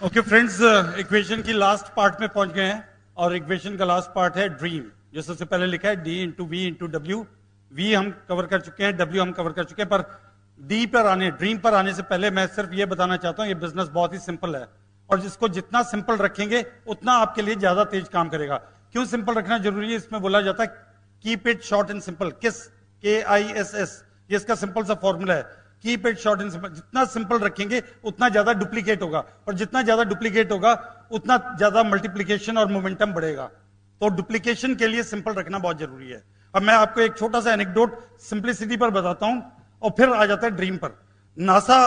Okay friends, equation की last part में पहुंच गए हैं और इक्वेशन का लास्ट पार्ट है ड्रीम। जो सबसे पहले लिखा है D into V into W. V हम कवर कर चुके हैं, डब्ल्यू हम कवर कर चुके हैं, पर डी पर ड्रीम पर आने से पहले मैं सिर्फ ये बताना चाहता हूं, ये बिजनेस बहुत ही सिंपल है और जिसको जितना सिंपल रखेंगे उतना आपके लिए ज्यादा तेज काम करेगा। क्यों सिंपल रखना जरूरी है? इसमें बोला जाता है keep it short and simple. किस KISS, ये इसका सिंपल सा फॉर्मूला है। Keep it short and simple. जितना सिंपल रखेंगे उतना ज्यादा डुप्लीकेट होगा और जितना ज्यादा डुप्लीकेट होगा उतना ज्यादा मल्टीप्लीकेशन और मोमेंटम बढ़ेगा। तो डुप्लीकेशन के लिए सिंपल रखना बहुत जरूरी है। अब मैं आपको एक छोटा सा एनेक्डोट सिंप्लिसिटी पर बताता हूं और फिर आ जाता है ड्रीम पर। नासा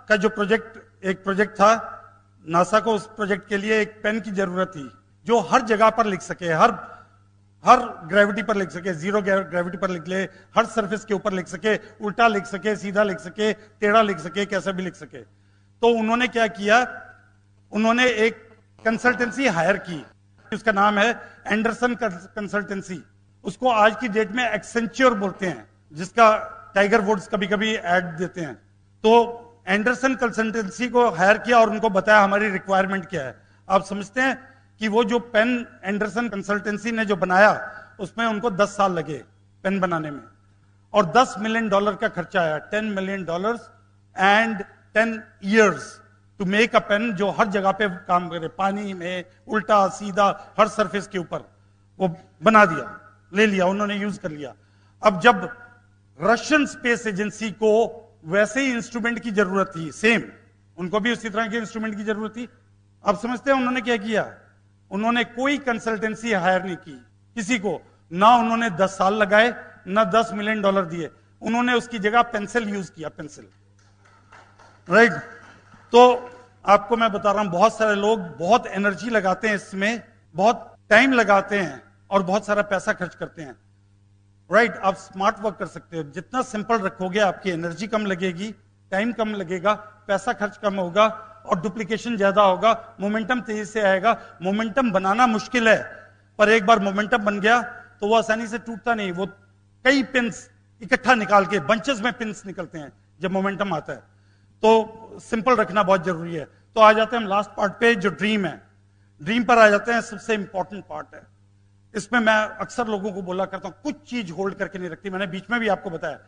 का जो एक प्रोजेक्ट था, नासा को उस प्रोजेक्ट के लिए एक पेन की जरूरत थी जो हर जगह पर लिख सके, हर ग्रेविटी पर लिख सके, जीरो ग्रेविटी पर लिख ले, हर सरफेस के ऊपर लिख सके, उल्टा लिख सके, सीधा लिख सके, टेढ़ा लिख सके, कैसा भी लिख सके। तो उन्होंने क्या किया, उन्होंने एक कंसल्टेंसी हायर की, उसका नाम है एंडरसन कंसल्टेंसी। उसको आज की डेट में एक्सेंच्योर बोलते हैं, जिसका टाइगर वुड्स कभी कभी ऐड देते हैं। तो एंडरसन कंसल्टेंसी को हायर किया और उनको बताया हमारी रिक्वायरमेंट क्या है। आप समझते हैं कि वो जो पेन एंडरसन कंसल्टेंसी ने जो बनाया उसमें उनको 10 साल लगे पेन बनाने में और $10 मिलियन का खर्चा आया। $10 million and 10 years to make a pen जो हर जगह पे काम करे, पानी में, उल्टा सीधा, हर सरफेस के ऊपर वो बना दिया, ले लिया, उन्होंने यूज कर लिया। अब जब रशियन स्पेस एजेंसी को वैसे ही इंस्ट्रूमेंट की जरूरत थी, सेम उनको भी उसी तरह के इंस्ट्रूमेंट की जरूरत थी। अब समझते हैं उन्होंने क्या किया? उन्होंने कोई कंसल्टेंसी हायर नहीं की किसी को, ना उन्होंने 10 साल लगाए, ना $10 मिलियन दिए। उन्होंने उसकी जगह पेंसिल यूज किया, पेंसिल, राइट। तो आपको मैं बता रहा हूं, बहुत सारे लोग बहुत एनर्जी लगाते हैं इसमें, बहुत टाइम लगाते हैं और बहुत सारा पैसा खर्च करते हैं, राइट। आप स्मार्ट वर्क कर सकते हो, जितना सिंपल रखोगे आपकी एनर्जी कम लगेगी, टाइम कम लगेगा, पैसा खर्च कम होगा और डुप्लीकेशन ज्यादा होगा, मोमेंटम तेजी से आएगा। मोमेंटम बनाना मुश्किल है, पर एक बार मोमेंटम बन गया तो वो आसानी से टूटता नहीं। वो कई पिंस इकट्ठा निकाल के, बंचेस में पिंस निकलते हैं जब मोमेंटम आता है। तो सिंपल रखना बहुत जरूरी है। तो आ जाते हैं हम लास्ट पार्ट पे, जो ड्रीम है। ड्रीम पर आ जाते हैं, सबसे इंपॉर्टेंट पार्ट है। इसमें मैं अक्सर लोगों को बोला करता हूं, कुछ चीज होल्ड करके नहीं रखती। मैंने बीच में भी आपको बताया,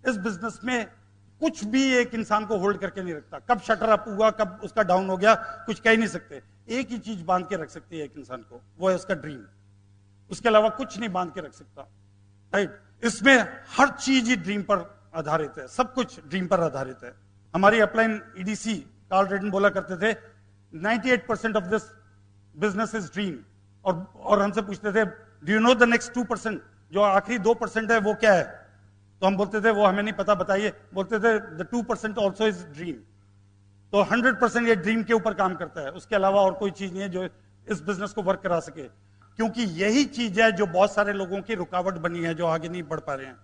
इस बिजनेस में कुछ भी एक इंसान को होल्ड करके नहीं रखता। कब शटर अप हुआ, कब उसका डाउन हो गया, कुछ कह नहीं सकते। एक ही चीज बांध के रख सकती है एक इंसान को, वो है उसका ड्रीम। उसके अलावा कुछ नहीं बांध के रख सकता, राइट। इसमें हर चीज ही ड्रीम पर आधारित है, सब कुछ ड्रीम पर आधारित है। हमारी अपलाइन EDC कार्ल रेडन बोला करते थे 98% of this business is dream. और हमसे पूछते थे, do you know the next 2%, जो आखिरी 2% है वो क्या है? तो हम बोलते थे वो हमें नहीं पता, बताइए। बोलते थे द 2% ऑल्सो इज ड्रीम। तो 100% ये ड्रीम के ऊपर काम करता है, उसके अलावा और कोई चीज नहीं है जो इस बिजनेस को वर्क करा सके। क्योंकि यही चीज है जो बहुत सारे लोगों की रुकावट बनी है, जो आगे नहीं बढ़ पा रहे हैं।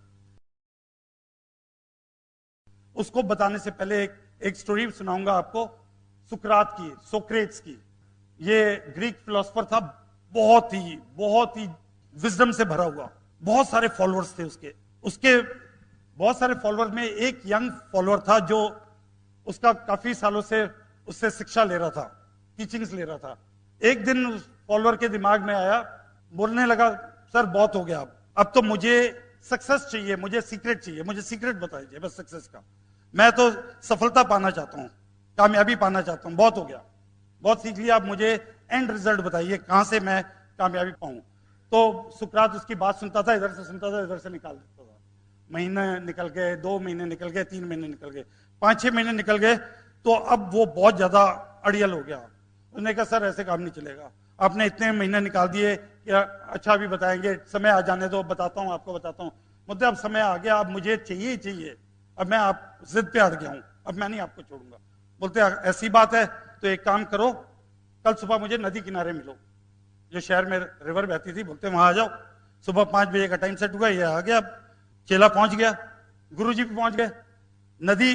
उसको बताने से पहले एक स्टोरी सुनाऊंगा आपको, सुकरात की, सोक्रेट्स की। ये ग्रीक फिलोसोफर था, बहुत ही विजडम से भरा हुआ, बहुत सारे फॉलोअर्स थे उसके बहुत सारे फॉलोअर में एक यंग फॉलोअर था जो उसका काफी सालों से उससे शिक्षा ले रहा था, टीचिंग्स ले रहा था। एक दिन उस फॉलोअर के दिमाग में आया, बोलने लगा, सर बहुत हो गया, अब तो मुझे सक्सेस चाहिए, मुझे सीक्रेट चाहिए, मुझे सीक्रेट बताइए बस सक्सेस का। मैं तो सफलता पाना चाहता हूं, कामयाबी पाना चाहता हूं, बहुत हो गया, बहुत सीख लिया, अब मुझे एंड रिजल्ट बताइए, कहां से मैं कामयाबी पाऊं। तो सुकरात उसकी बात सुनता था, इधर से सुनता था, इधर से निकाल देता था। महीने निकल गए, 2 महीने निकल गए, 3 महीने निकल गए, 5-6 महीने निकल गए। तो अब वो बहुत ज्यादा अड़ियल हो गया। उसने कहा, सर ऐसे काम नहीं चलेगा, आपने इतने महीने निकाल दिए, क्या अच्छा अभी बताएंगे, समय आ जाने दो, बताता हूँ आपको, बताता हूँ। मतलब अब समय आ गया, अब मुझे चाहिए ही चाहिए, अब मैं आप जिद पे अड़ गया हूं, अब मैं नहीं आपको छोड़ूंगा। बोलते ऐसी बात है तो एक काम करो, कल सुबह मुझे नदी किनारे मिलो, जो शहर में रिवर बहती थी। बोलते वहां आ जाओ। सुबह 5 बजे का टाइम सेट हुआ, ये आ गया, चेला पहुंच गया, गुरुजी भी पहुंच गए। नदी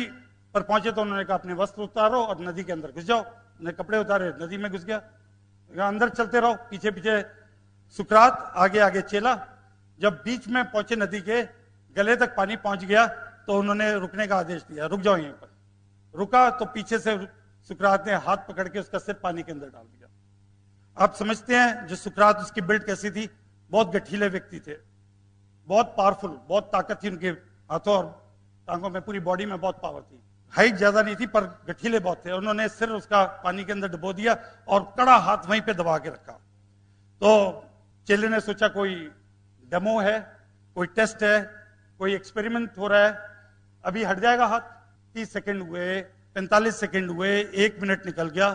पर पहुंचे तो उन्होंने कहा अपने वस्त्र उतारो और नदी के अंदर घुस जाओ। उन्होंने कपड़े उतारे, नदी में घुस गया, अंदर चलते रहो, पीछे पीछे सुकरात, आगे आगे चेला। जब बीच में पहुंचे, नदी के गले तक पानी पहुंच गया, तो उन्होंने रुकने का आदेश दिया, रुक जाओ यहीं पर। रुका तो पीछे से सुकरात ने हाथ पकड़ के उसका सिर पानी के अंदर डाल दिया। आप समझते हैं जो सुकरात, उसकी बिल्ड कैसी थी? बहुत गठीले व्यक्ति थे, बहुत पावरफुल, बहुत ताकत थी उनके हाथों और टांगों में, पूरी बॉडी में बहुत पावर थी। हाइट ज्यादा नहीं थी पर गठीले बहुत थे। उन्होंने सिर उसका पानी के अंदर डुबो दिया और कड़ा हाथ वहीं पे दबा के रखा। तो चेले ने सोचा कोई डेमो है, कोई टेस्ट है, कोई एक्सपेरिमेंट हो रहा है, अभी हट जाएगा हाथ। 30 सेकंड हुए, 45 सेकंड हुए, 1 मिनट निकल गया,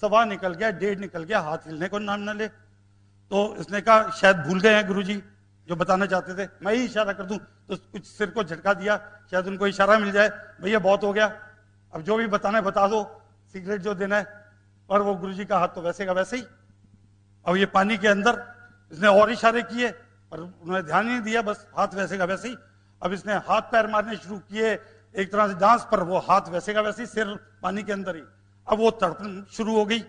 सवा निकल गया, 1.5 निकल गया, हाथ हिलने को नाम न ले। तो इसने कहा शायद भूल गए हैं गुरुजी जो बताना चाहते थे, मैं ही इशारा कर दूं। तो कुछ सिर को झटका दिया, शायद उनको इशारा मिल जाए, भैया बहुत हो गया, अब जो भी बताना है बता दो, सिगरेट जो देना है। पर वो गुरुजी का हाथ तो वैसे का वैसे ही। अब ये पानी के अंदर इसने और इशारे किए पर उन्होंने ध्यान नहीं दिया, बस हाथ वैसे का वैसे ही। अब इसने हाथ पैर मारने शुरू किए, एक तरह से डांस, पर वो हाथ वैसे का वैसे ही, सिर पानी के अंदर ही। अब वो तड़पन शुरू हो गई,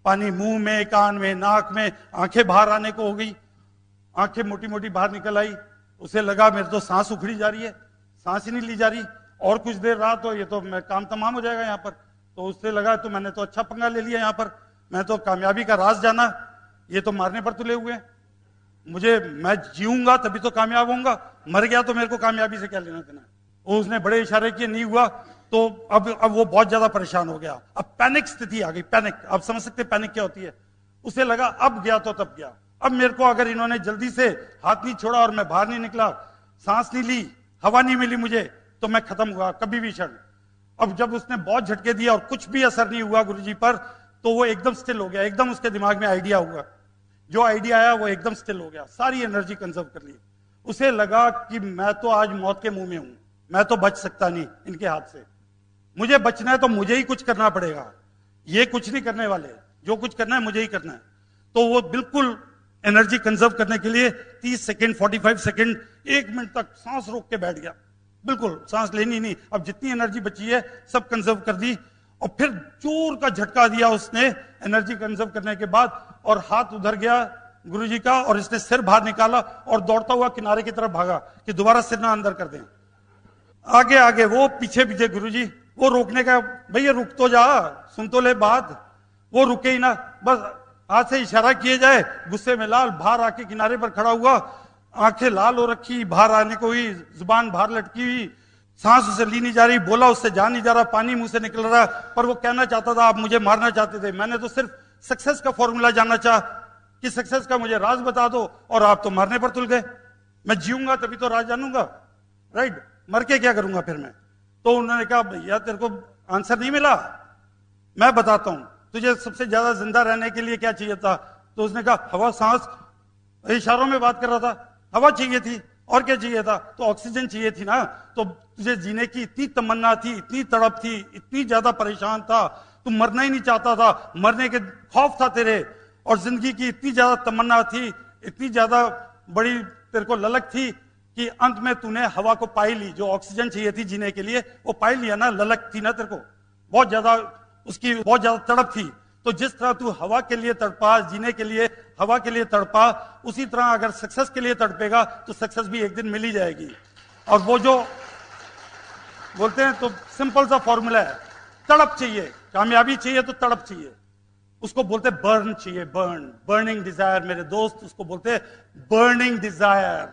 पानी मुंह में, कान में, नाक में, आंखें बाहर आने को हो गई, आंखें मोटी मोटी बाहर निकल आई। उसे लगा मेरे तो सांस उखड़ी जा रही है, सांस ही नहीं ली जा रही, और कुछ देर रहा तो ये तो मैं काम तमाम हो जाएगा यहाँ पर। तो उससे लगा तो मैंने तो अच्छा पंगा ले लिया यहाँ पर, मैं तो कामयाबी का राज जाना, ये तो मारने पर तुले हुए हैं, मैं जीऊंगा तभी तो कामयाब होऊंगा, मर गया तो मेरे को कामयाबी से क्या लेना देना है। उसने बड़े इशारे किए, नहीं हुआ। तो अब वो बहुत ज्यादा परेशान हो गया। अब पैनिक स्थिति आ गई, पैनिक, आप समझ सकते हैं पैनिक क्या होती है। उसे लगा अब गया तो तब गया, अब मेरे को अगर इन्होंने जल्दी से हाथ नहीं छोड़ा और मैं बाहर नहीं निकला, सांस नहीं ली, हवा नहीं मिली मुझे, तो मैं खत्म हुआ कभी भी क्षण। अब जब उसने बहुत झटके दिया और कुछ भी असर नहीं हुआ गुरुजी पर, तो वो एकदम स्टिल हो गया, एकदम उसके दिमाग में आइडिया हुआ, जो आइडिया आया वो एकदम स्टिल हो गया, सारी एनर्जी कंजर्व कर ली। उसे लगा कि मैं तो आज मौत के मुंह में हूं, मैं तो बच सकता नहीं इनके हाथ से, मुझे बचना है तो मुझे ही कुछ करना पड़ेगा, ये कुछ नहीं करने वाले, जो कुछ करना है मुझे ही करना है। तो वो बिल्कुल एनर्जी कंजर्व करने के लिए 30 सेकंड, 45 सेकंड, 1 मिनट तक सांस रोक के बैठ गया, बिल्कुल सांस लेनी नहीं। अब जितनी एनर्जी बची है सब कंजर्व कर दी, और फिर जोर का झटका दिया उसने एनर्जी कंजर्व करने के बाद, और हाथ उधर गया गुरुजी का, और इसने सिर बाहर निकाला और दौड़ता हुआ किनारे की तरफ भागा कि दोबारा सिर ना अंदर कर दें। आगे आगे वो, पीछे पीछे गुरुजी। वो रोकने का, भैया रुक तो जा, सुन तो ले बात। वो रुके ही ना, बस हाथ से इशारा किए जाए, गुस्से में लाल, बाहर आके किनारे पर खड़ा हुआ, आंखें लाल हो रखी, बाहर आने को हुई, जुबान बाहर लटकी हुई, सांस उसे ली नहीं जा रही, बोला उससे जा नहीं जा रहा, पानी मुंह से निकल रहा, पर वो कहना चाहता था आप मुझे मारना चाहते थे, मैंने तो सिर्फ सक्सेस का फॉर्मूला जानना चाहा कि सक्सेस का मुझे राज बता दो, और आप तो मारने पर तुल गए। मैं जीऊंगा तभी तो राज जानूंगा, राइट, मर के क्या करूंगा फिर मैं। तो उन्होंने कहा भैया तेरे को आंसर नहीं मिला, मैं बताता हूं तुझे सबसे ज्यादा जिंदा रहने के लिए क्या चाहिए था। तो उसने कहा हवा, सांस, इशारों में बात कर रहा था, हवा चाहिए थी, और क्या चाहिए था, तो ऑक्सीजन चाहिए थी ना। तो तुझे जीने की इतनी तमन्ना थी, इतनी तड़प थी, इतनी ज्यादा परेशान था, तू मरना ही नहीं चाहता था, मरने के खौफ था तेरे, और जिंदगी की इतनी ज्यादा तमन्ना थी, इतनी ज्यादा बड़ी तेरे को ललक थी कि अंत में तूने हवा को पाई ली, जो ऑक्सीजन चाहिए थी जीने के लिए, वो पाई लिया ना, ललक थी ना तेरे को, बहुत ज्यादा उसकी बहुत ज्यादा तड़प थी। तो जिस तरह तू हवा के लिए तड़पा, जीने के लिए हवा के लिए तड़पा, उसी तरह अगर सक्सेस के लिए तड़पेगा तो सक्सेस भी एक दिन मिल ही जाएगी। और वो जो बोलते हैं तो सिंपल सा फॉर्मूला है, तड़प चाहिए, कामयाबी चाहिए तो तड़प चाहिए, उसको बोलते बर्न चाहिए, बर्निंग डिजायर मेरे दोस्त, उसको बोलते बर्निंग डिजायर।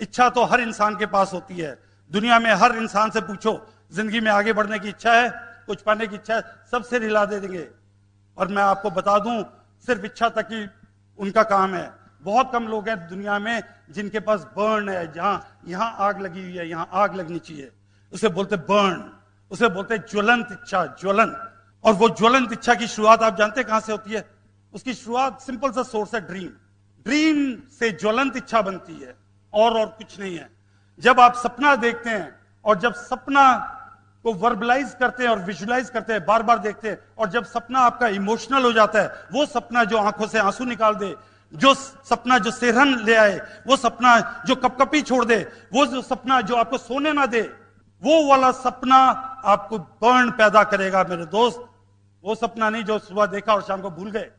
इच्छा तो हर इंसान के पास होती है, दुनिया में हर इंसान से पूछो, जिंदगी में आगे बढ़ने की इच्छा है, कुछ पाने की इच्छा है, सबसे रिला दे देंगे। और मैं आपको बता दूं, सिर्फ इच्छा तक ही उनका काम है। बहुत कम लोग हैं दुनिया में जिनके पास बर्न है, जहां यहां आग लगी हुई है, यहां आग लगनी चाहिए, उसे बोलते बर्न, उसे बोलते ज्वलंत इच्छा, ज्वलंत। और वो ज्वलंत इच्छा की शुरुआत आप जानते हैं कहां से होती है? उसकी शुरुआत सिंपल सा सोर्स है, ड्रीम। ड्रीम से ज्वलंत इच्छा बनती है, और कुछ नहीं है। जब आप सपना देखते हैं, और जब सपना को वर्बलाइज करते हैं और विजुलाइज करते हैं, बार बार देखते हैं, और जब सपना आपका इमोशनल हो जाता है, वो सपना जो आंखों से आंसू निकाल दे, जो सपना जो सेहरन ले आए, वो सपना जो कपकपी छोड़ दे, वो जो सपना जो आपको सोने ना दे, वो वाला सपना आपको बर्न पैदा करेगा मेरे दोस्त। वो सपना नहीं जो सुबह देखा और शाम को भूल गए,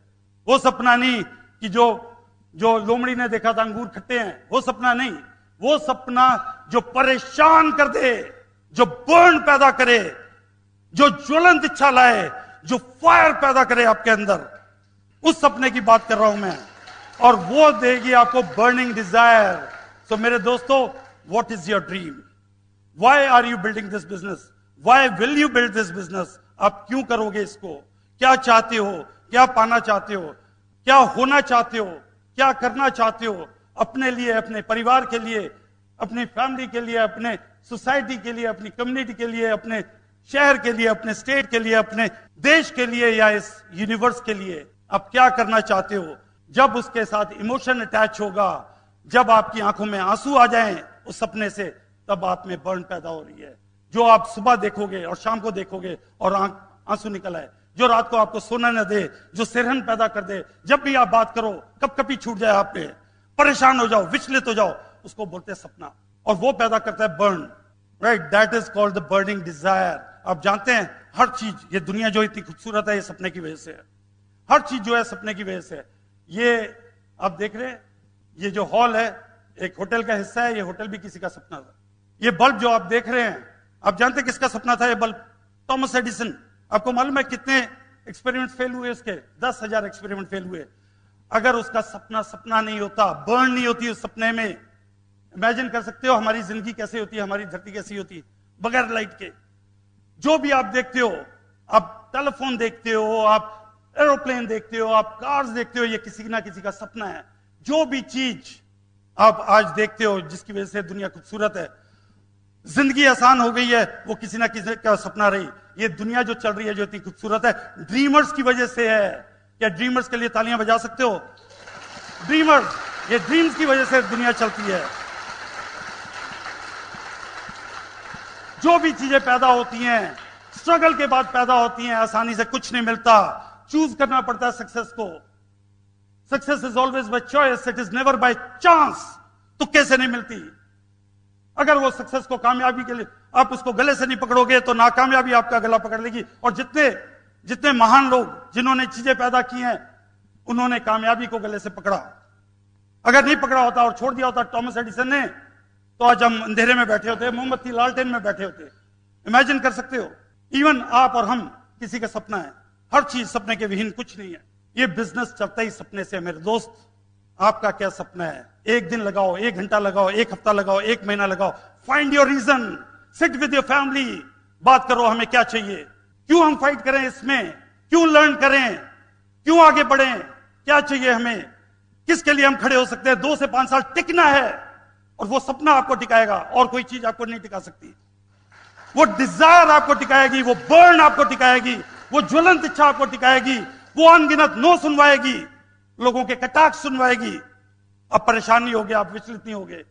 वो सपना नहीं कि जो लोमड़ी ने देखा था अंगूर खट्टे हैं, वो सपना नहीं, वो सपना जो परेशान कर दे, जो बर्न पैदा करे, जो ज्वलंत इच्छा लाए, जो फायर पैदा करे आपके अंदर, उस सपने की बात कर रहा हूं मैं, और वो देगी आपको बर्निंग डिजायर। सो मेरे दोस्तों, what is your dream? Why are you building this business? Why will you build this business? आप क्यों करोगे इसको? क्या चाहते हो? क्या पाना चाहते हो? क्या होना चाहते हो? क्या करना चाहते हो? अपने लिए, अपने परिवार के लिए, अपनी फैमिली के लिए, अपने सोसाइटी के लिए, अपनी कम्युनिटी के लिए, अपने शहर के लिए, अपने स्टेट के लिए, अपने देश के लिए, या इस यूनिवर्स के लिए आप क्या करना चाहते हो? जब उसके साथ इमोशन अटैच होगा, जब आपकी आंखों में आंसू आ जाएं उस सपने से, तब आप में बर्न पैदा हो रही है। जो आप सुबह देखोगे और शाम को देखोगे और आंसू निकल आए, जो रात को आपको सोना न दे, जो सिरहन पैदा कर दे, जब भी आप बात करो कब कभी छूट जाए आप पे, परेशान हो जाओ, विचलित हो जाओ, उसको बोलते हैं सपना, और वो पैदा करता है burn. Right, that is called the burning desire. आप जानते हैं, हर चीज, ये दुनिया जो इतनी खूबसूरत है, ये सपने की वजह से है। हर चीज जो है सपने की वजह से है। ये आप देख रहे हैं, ये जो हॉल है एक होटल का हिस्सा है, ये होटल भी किसी का सपना था। ये बल्ब जो आप देख रहे हैं, आप जानते हैं किसका सपना था ये बल्ब? Thomas Edison. आपको मालूम है कितने एक्सपेरिमेंट फेल हुए उसके? 10,000 एक्सपेरिमेंट फेल हुए। अगर उसका सपना सपना नहीं होता, बर्न नहीं होती उस सपने में, इमेजिन कर सकते हो हमारी जिंदगी कैसे होती है, हमारी धरती कैसी होती बगैर लाइट के। जो भी आप देखते हो, आप टेलीफोन देखते हो, आप एरोप्लेन देखते हो, आप कार्स देखते हो, ये किसी ना किसी का सपना है। जो भी चीज आप आज देखते हो जिसकी वजह से दुनिया खूबसूरत है, जिंदगी आसान हो गई है, वो किसी ना किसी का सपना रही। ये दुनिया जो चल रही है, जो इतनी खूबसूरत है, ड्रीमर्स की वजह से है। क्या ड्रीमर्स के लिए तालियां बजा सकते हो? ड्रीमर्स, ये ड्रीम्स की वजह से दुनिया चलती है। जो भी चीजें पैदा होती हैं, स्ट्रगल के बाद पैदा होती हैं, आसानी से कुछ नहीं मिलता, चूज करना पड़ता है सक्सेस को। Success is always by choice, it is never by chance. तो कैसे नहीं मिलती? अगर वो सक्सेस को, कामयाबी के लिए आप उसको गले से नहीं पकड़ोगे तो नाकामयाबी आपका गला पकड़ लेगी। और जितने जितने महान लोग जिन्होंने चीजें पैदा की हैं, उन्होंने कामयाबी को गले से पकड़ा। अगर नहीं पकड़ा होता और छोड़ दिया होता टॉमस एडिसन ने, तो आज हम अंधेरे में बैठे होते, मोमबत्ती लालटेन में बैठे होते। इमेजिन कर सकते हो? इवन आप और हम, किसी का सपना है। हर चीज सपने के विहीन कुछ नहीं है। ये बिजनेस चलता ही सपने से है मेरे दोस्त। आपका क्या सपना है? एक दिन लगाओ, एक घंटा लगाओ, एक हफ्ता लगाओ, एक महीना लगाओ, find your reason, sit with your family, बात करो हमें क्या चाहिए, क्यों हम फाइट करें इसमें, क्यों लर्न करें, क्यों आगे बढ़ें, क्या चाहिए हमें, किसके लिए हम खड़े हो सकते हैं। 2 से 5 साल टिकना है, और वो सपना आपको टिकाएगा, और कोई चीज आपको नहीं टिका सकती। वो डिजायर आपको टिकाएगी, वो बर्न आपको टिकाएगी, वो ज्वलंत इच्छा आपको टिकाएगी, वो अनगिनत नो सुनवाएगी, लोगों के कटाक्ष सुनवाएगी। अब परेशान नहीं होगे, आप विचलित नहीं होगे,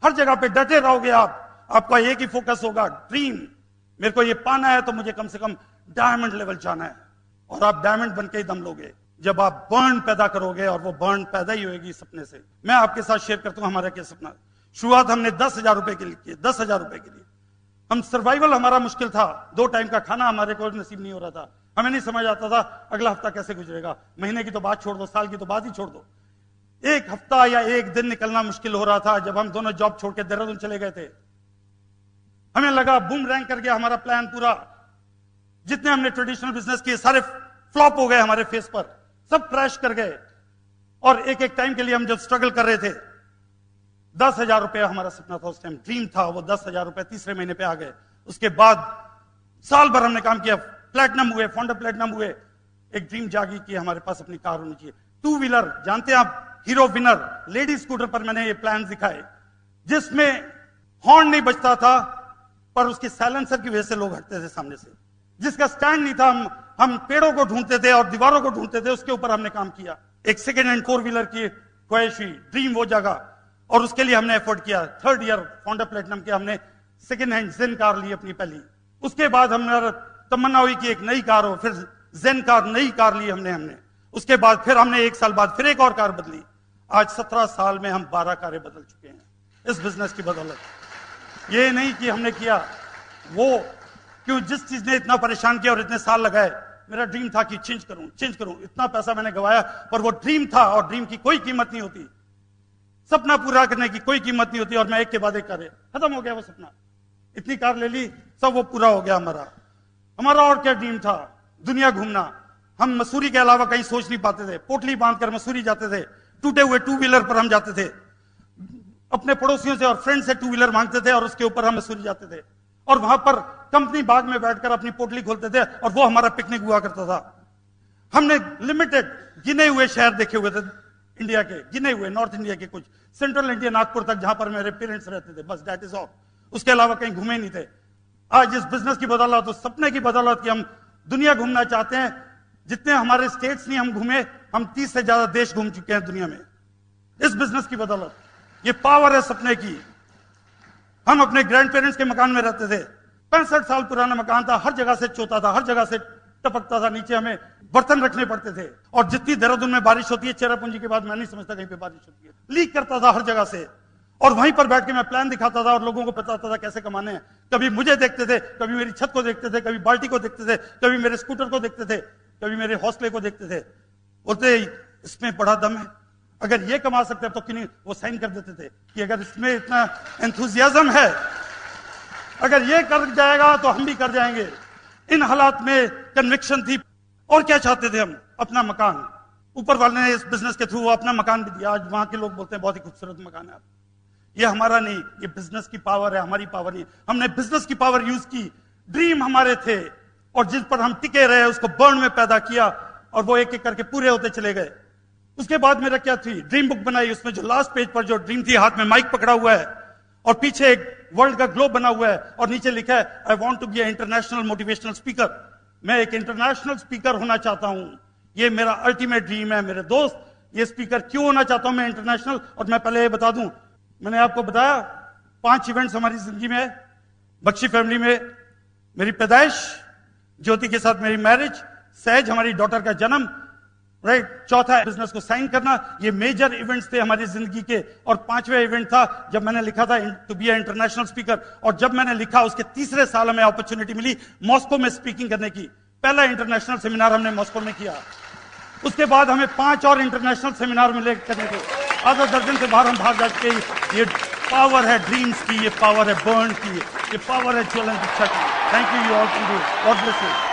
हर जगह पे डटे रहोगे आप। आपका एक ही फोकस होगा, ड्रीम। मेरे को ये पाना है तो मुझे कम से कम डायमंड लेवल जाना है, और आप डायमंड बन के ही दम लोगे जब आप बर्न पैदा करोगे, और वो बर्न पैदा ही होगी सपने से। मैं आपके साथ शेयर करता हूं हमारा क्या सपना। शुरुआत हमने 10,000 रुपए के लिए की, 10,000 रुपए के लिए। हम सर्वाइवल हमारा मुश्किल था, 2 टाइम का खाना हमारे को नसीब नहीं हो रहा था। हमें नहीं समझ आता था अगला हफ्ता कैसे गुजरेगा। महीने की तो बात छोड़ दो, साल की तो बात ही छोड़ दो, एक हफ्ता या एक दिन निकलना मुश्किल हो रहा था। जब हम दोनों जॉब छोड़ के देहरादून चले गए थे, हमें लगा बूम रैंक कर गया हमारा प्लान पूरा। जितने हमने ट्रेडिशनल बिजनेस किए सारे फ्लॉप हो गए हमारे फेस पर, सब क्रैश कर गए। और एक एक टाइम के लिए हम जब स्ट्रगल कर रहे थे, 10,000 रुपया हमारा सपना था उस टाइम, ड्रीम था। वो 10,000 रुपए तीसरे महीने पे आ गए। उसके बाद साल भर हमने काम किया, प्लेटिनम हुए, फाउंडर प्लेटिनम हुए। एक ड्रीम जागी कि हमारे पास अपनी कार होनी चाहिए, 2 व्हीलर। जानते हैं आप, हीरो विनर लेडी स्कूटर पर मैंने ये प्लान दिखाए, जिसमें हॉर्न नहीं बजता था, पर उसके साइलेंसर की वजह से लोग हटते थे सामने से। जिसका स्टैंड नहीं था, हम पेड़ों को ढूंढते थे और दीवारों को ढूंढते थे, उसके ऊपर हमने काम किया। एक सेकेंड हैंड 4 व्हीलर की ख्वाहिश हुई, ड्रीम वो जगह, और उसके लिए हमने एफर्ट किया। 3rd ईयर फाउंडर प्लेटिनम के हमने सेकेंड हैंड जेन कार ली अपनी पहली। उसके बाद हमने तमन्ना हुई कि एक नई कार हो, फिर जेन कार, नई कार ली हमने। उसके बाद फिर हमने 1 साल बाद फिर एक और कार बदली। आज 17 साल में हम 12 कारें बदल चुके हैं इस बिजनेस की बदौलत। ये नहीं कि हमने किया वो, क्यों जिस चीज ने इतना परेशान किया और इतने साल लगाए। मेरा ड्रीम था कि चेंज करूं, इतना पैसा मैंने गवाया, पर वो ड्रीम था, और ड्रीम की कोई कीमत नहीं होती, सपना पूरा करने की कोई कीमत नहीं होती। और मैं एक के बाद एक कार, खत्म हो गया वो सपना। इतनी कार ले ली, सब वो पूरा हो गया हमारा। और क्या ड्रीम था, दुनिया घूमना। हम मसूरी के अलावा कहीं सोच नहीं पाते थे। पोटली बांधकर मसूरी जाते थे, टूटे हुए टू व्हीलर पर हम जाते थे, अपने पड़ोसियों से और फ्रेंड से टू व्हीलर मांगते थे और उसके ऊपर हम मसूरी जाते थे और वहां पर कंपनी बाग में बैठकर अपनी पोटली खोलते थे और वो हमारा पिकनिक हुआ करता था। हमने लिमिटेड गिने हुए शहर देखे हुए थे इंडिया के, गिने हुए, नॉर्थ इंडिया के कुछ, सेंट्रल इंडिया नागपुर तक जहां पर मेरे पेरेंट्स रहते थे, बस दैट इज ऑल। उसके अलावा कहीं घूमे नहीं थे। आज इस बिजनेस की बदौलत, उस सपने की बदौलत कि हम दुनिया घूमना चाहते हैं, जितने हमारे स्टेट्स नहीं हम घूमे, हम 30 से ज्यादा देश घूम चुके हैं दुनिया में इस बिजनेस की बदौलत। ये पावर है सपने की। हम अपने ग्रैंड पेरेंट्स के मकान में रहते थे, 65 साल पुराना मकान था, हर जगह से चोता था, हर जगह से टपकता था, नीचे हमें बर्तन रखने पड़ते थे। और जितनी देहरादून में बारिश होती है चेरापूंजी के बाद, मैं नहीं समझता कहीं पे बारिश होती है, लीक करता था हर जगह से। और वहीं पर बैठ के मैं प्लान दिखाता था और लोगों को बताता था कैसे कमाने हैं। कभी मुझे देखते थे, कभी मेरी छत को देखते थे, कभी बाल्टी को देखते थे, कभी मेरे स्कूटर को देखते थे, कभी मेरे हौसले को देखते थे। बोलते इसमें बड़ा दम है, अगर ये कमा सकते हैं तो क्यों नहीं। वो साइन कर देते थे कि अगर इसमें इतना एंथुजियाज्म है, अगर ये कर जाएगा तो हम भी कर जाएंगे। इन हालात में कन्विक्शन थी। और क्या चाहते थे हम? अपना मकान। ऊपर वाले ने इस बिजनेस के थ्रू अपना मकान भी दिया। आज वहां के लोग बोलते हैं बहुत ही खूबसूरत मकान है। ये हमारा नहीं, ये बिजनेस की पावर है, हमारी पावर नहीं। हमने बिजनेस की पावर यूज की। ड्रीम हमारे थे और जिस पर हम टिके रहे उसको बर्न में पैदा किया और वो एक एक करके पूरे होते चले गए। उसके बाद मेरा क्या थी, ड्रीम बुक बनाई। उसमें जो लास्ट पेज पर जो ड्रीम थी, हाथ में माइक पकड़ा हुआ है और पीछे एक वर्ल्ड का ग्लोब बना हुआ है और नीचे लिखा है I want to be international motivational speaker. मैं एक इंटरनेशनल स्पीकर होना चाहता हूं। ये मेरा अल्टीमेट ड्रीम है। मेरे दोस्त, ये स्पीकर क्यों होना चाहता हूं मैं इंटरनेशनल? और मैं पहले ये बता दूं, मैंने आपको बताया 5 इवेंट्स हमारी जिंदगी में है। बख्शी फैमिली में मेरी पैदाइश, ज्योति के साथ मेरी मैरिज, सहज हमारी डॉटर का जन्म, राइट, चौथा बिजनेस को साइन करना। ये मेजर इवेंट्स थे हमारी जिंदगी के। और 5वां इवेंट था जब मैंने लिखा था टू बी इंटरनेशनल स्पीकर। और जब मैंने लिखा उसके 3रे साल हमें अपॉर्चुनिटी मिली मॉस्को में स्पीकिंग करने की। पहला इंटरनेशनल सेमिनार हमने मॉस्को में किया। उसके बाद हमें 5 और इंटरनेशनल सेमिनार मिले करने को। आधा दर्जन से बाहर हम भाग जाते। ये पावर है ड्रीम्स की, ये पावर है बर्न की, ये पावर है चैलेंज की। Thank you all to do. God bless you.